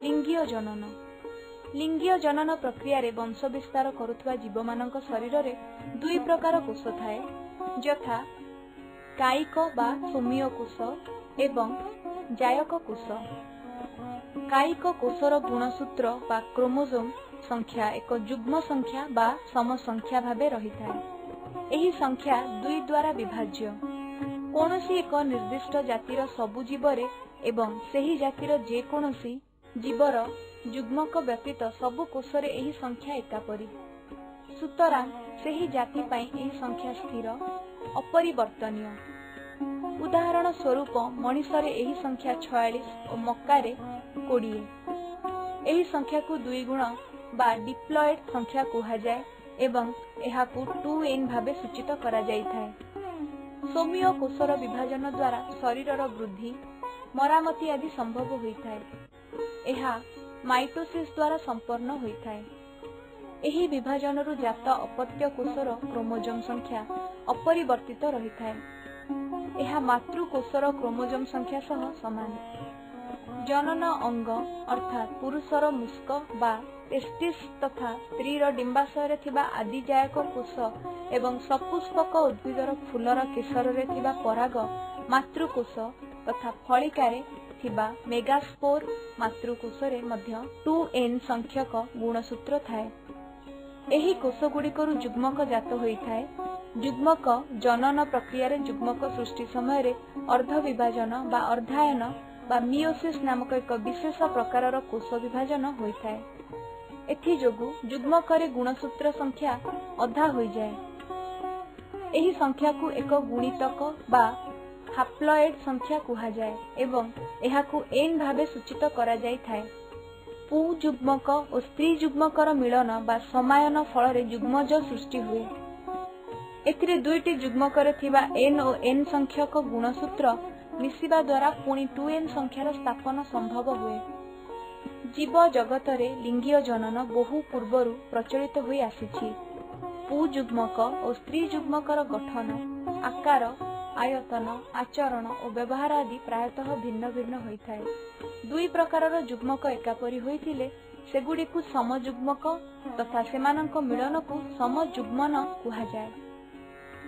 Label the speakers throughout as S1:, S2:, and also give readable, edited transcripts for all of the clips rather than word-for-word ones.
S1: लिंगीय जनन लिंगीय जनन प्रक्रिया रे वंश विस्तार करुवा जीव मानक शरीर रे दुई प्रकार कोष थाए यथा कायिक बा सोमीय कोष एवं जायक कोष। कायिक कोषर गुणसूत्र बा क्रोमोजोम संख्या एक जुग्म संख्या बा सम संख्या भाबे रही थाए। एही संख्या दुई द्वारा विभाज्य। कोनोसी एक निर्दिष्ट जातिर सबु जीवरे एवं सेही जातिर जे कोनोसी जीवर जुग्मक व्यतीत सबु कोषरे एही संख्या एकापरी। सुतरां सेही जाति पई एही संख्या स्थिर अपरिवर्तनीय। उदाहरण स्वरूप मनुष्य रे एही संख्या 46 और मक्कारे 20। एही संख्या को दुई गुण बा डिप्लॉयड संख्या कहा जाए एवं एहाकू 2n भाबे सूचित करा जाई थाए। सोमीय कोषर विभाजन द्वारा शरीरर वृद्धि मरामती आदि संभव होइथाए। एहा माइटोसिस द्वारा संपन्न होइथाए। एही विभाजनरु जात अपत्य कोषर क्रोमोजोम संख्या अपरिवर्तित रहिथाए। एहा मातृ कोषर क्रोमोजोम संख्या सह समान। जनन अंग अर्थात पुरुषर मुस्क बा टेस्टिस तथा स्त्रीर डिंबाशय थिबा आदि जायक कोष एवं सपुष्पक उद्भिदर फूलर केशर रे थिबा पराग मातृकोष तथा फलिकारे थिबा मेगास्पोर मातृकोष रे मध्य 2n संख्यक गुणसूत्र थाए। एही कोष गुड़िकरु जुग्मक जात होइथाए। जुग्मक जनन प्रक्रिया रे जुग्मक सृष्टि समय रे अर्ध विभाजन बा अर्धायन बा मियोसिस नामक एक विशेष प्रकारर कोष विभाजन होइथाए। एथि जोगु जुग्मक रे गुणसूत्र संख्या अधा होई जाए। एही संख्या को एक गुणितक बा हाप्लॉयड संख्या कहा जाए एवं एहाकू n भाबे सूचित करा जाई थाए। पु जुग्मक और स्त्री जुग्मकर मिलन बा समायन फल रे जुग्मज सृष्टि हुए। एथिरे दुईटी जुग्मकर थिबा n और n संख्यक गुणसूत्र मिसिबा द्वारा पुणी 2n संख्यार स्थापन संभव हुए। जीव जगत रे लिंगीय जनन बहु पूर्वरु प्रचलित होई आसीछि। पु जुग्मक और स्त्री जुग्मकर गठन आकार आयतन आचरण और व्यवहार आदि प्रायतः भिन्न भिन्न होइथाए। दुई प्रकारर जुग्मक एकापरी होइथिले सेगुडीकु समजुग्मक तथा सेमानंक मिलनकु समजुग्मन कहा जाए।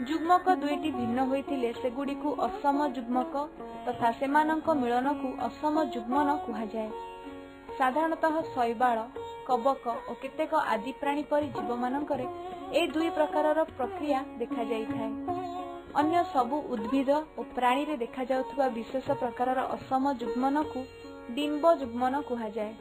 S1: जुग्मक दुईटी भिन्न होइथिले सेगुडीकु असम जुग्मक तथा सेमानंक मिलनकु असम जुग्मन कहा जाए। साधारणतः शैवाल कबक और केतेक आदि प्राणी परि जीव मानकरे ए दुई प्रकारर प्रक्रिया देखा जाइथाए। अन्य सबु उद्भिद और प्राणी रे देखा जाउथुबा विशेष प्रकारर असम जुग्मन को डिंब जुग्मन कहा जाए।